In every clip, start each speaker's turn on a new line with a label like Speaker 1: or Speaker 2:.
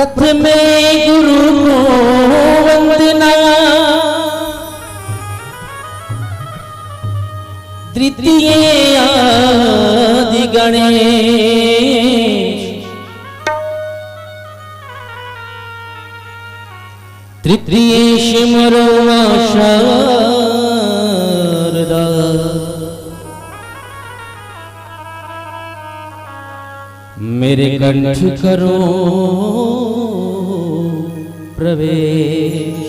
Speaker 1: प्रथमे गुरु को वंदना, द्वितीय आदि गणेश, तृतीय सिमरो शारदा, मेरे कंठ करो प्रवेश।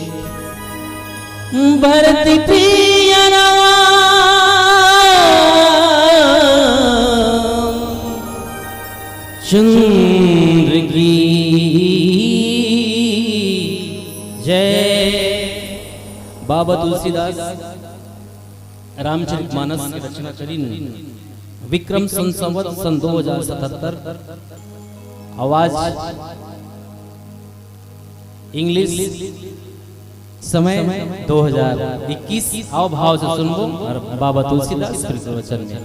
Speaker 1: भरती प्रिया चंद्र की जय। बाबा तुलसीदास रामचरितमानस की रचना करी विक्रम संवत सन 2077। आवाज इंग्लिश, समय 2021। आओ भाव से सुनबो और बाबा तुलसीदास प्रवचन में।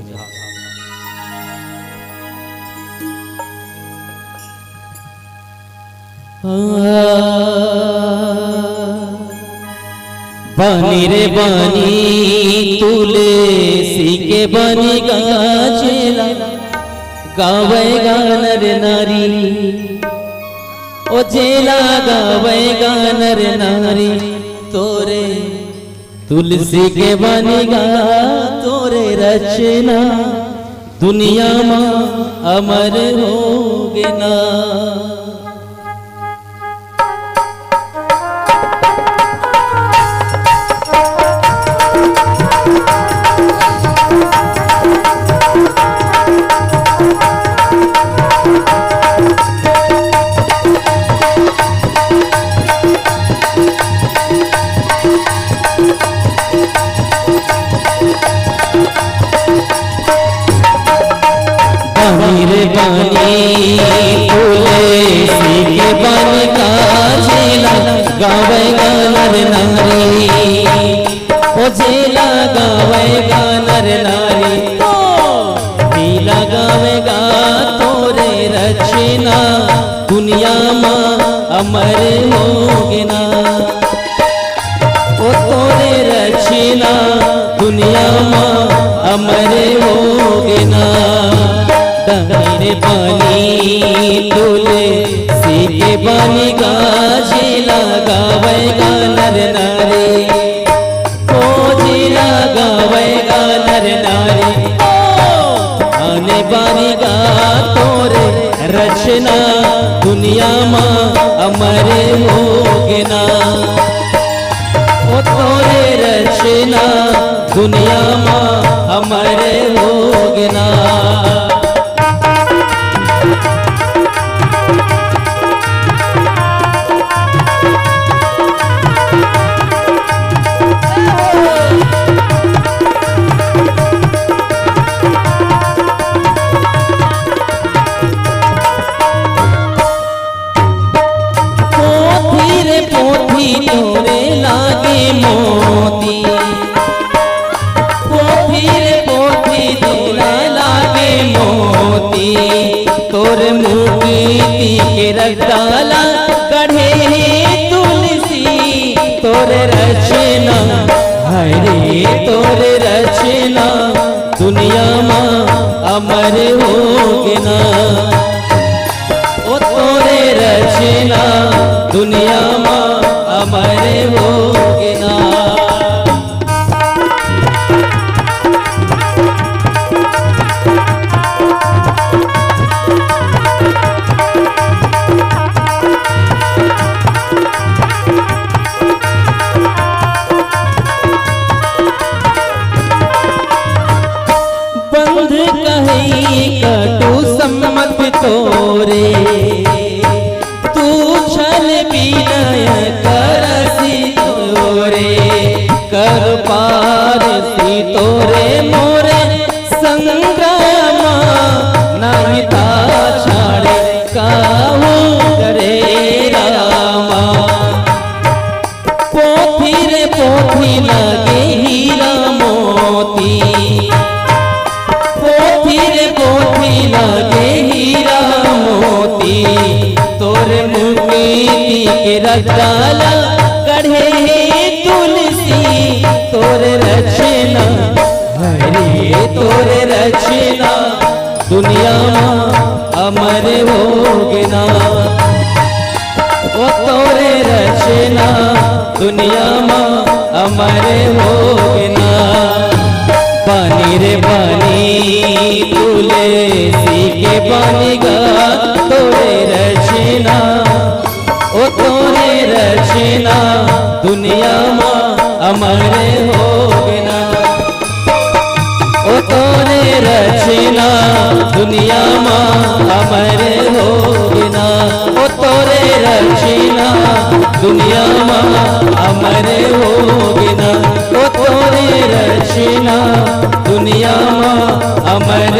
Speaker 1: बानी रे बानी तुलसी के बानी गाजेला, गावेगा नर नारी, ओ जेला गावेगा नर नारी। तोरे तुलसी के बानी गा तोरे रचना, दुनिया में अमर होगे ना। रे बानी तुलसी के बानी गाजेला, गावेगा नर नारी, ओ जेला गावेगा नर नारी। तो नीला गावेगा तोरे रचना, दुनिया में अमर होगे ना। ओ तोरे रचना दुनिया में अमर होगे ना। रे बानी तुलसी के बानी गाजेला, गावेगा नर नारी, ओ जेला गावेगा नर नारी। आने बानी गा तोरे रचना, दुनिया में अमर होगे ना। ओ तोरे रचना दुनिया में अमर होगे ना। तोरे लागे मोती, पोथी रे पोथी तोरा लागे मोती। तोरे मुक्ति के रखडाला गढ़े तुलसी, तोरे रचना हरे तोरे रचना, दुनिया में अमर होगे ना। ओ तोरे रचना दुनिया में अमर होगे ना। बंध कहीं कटु सम्मत तोरे, तू छल विनय करसी तोरे। कर पारसी तोरे मोरे संग्राम, नहीं ता छाड़े काहू करे रामा। पोथी रे पोथी लगे हीरा मोती, पोथी रे पोथी लगे हीरा मोती। डाला गढ़े तुलसी तोरे रचना हरे तोरे रचना दुनिया अमर होगना ओ तोरे रचना दुनिया अमर होगना पानी रे पानी तुलसी के पानी गा तोरे रचना ओ तोरे रचना दुनिया अमर होगना ओ तोरे रचना दुनिया अमर होगना ओ तोरे रचना दुनिया अमर होगना ओ तोरे रचना दुनिया अमर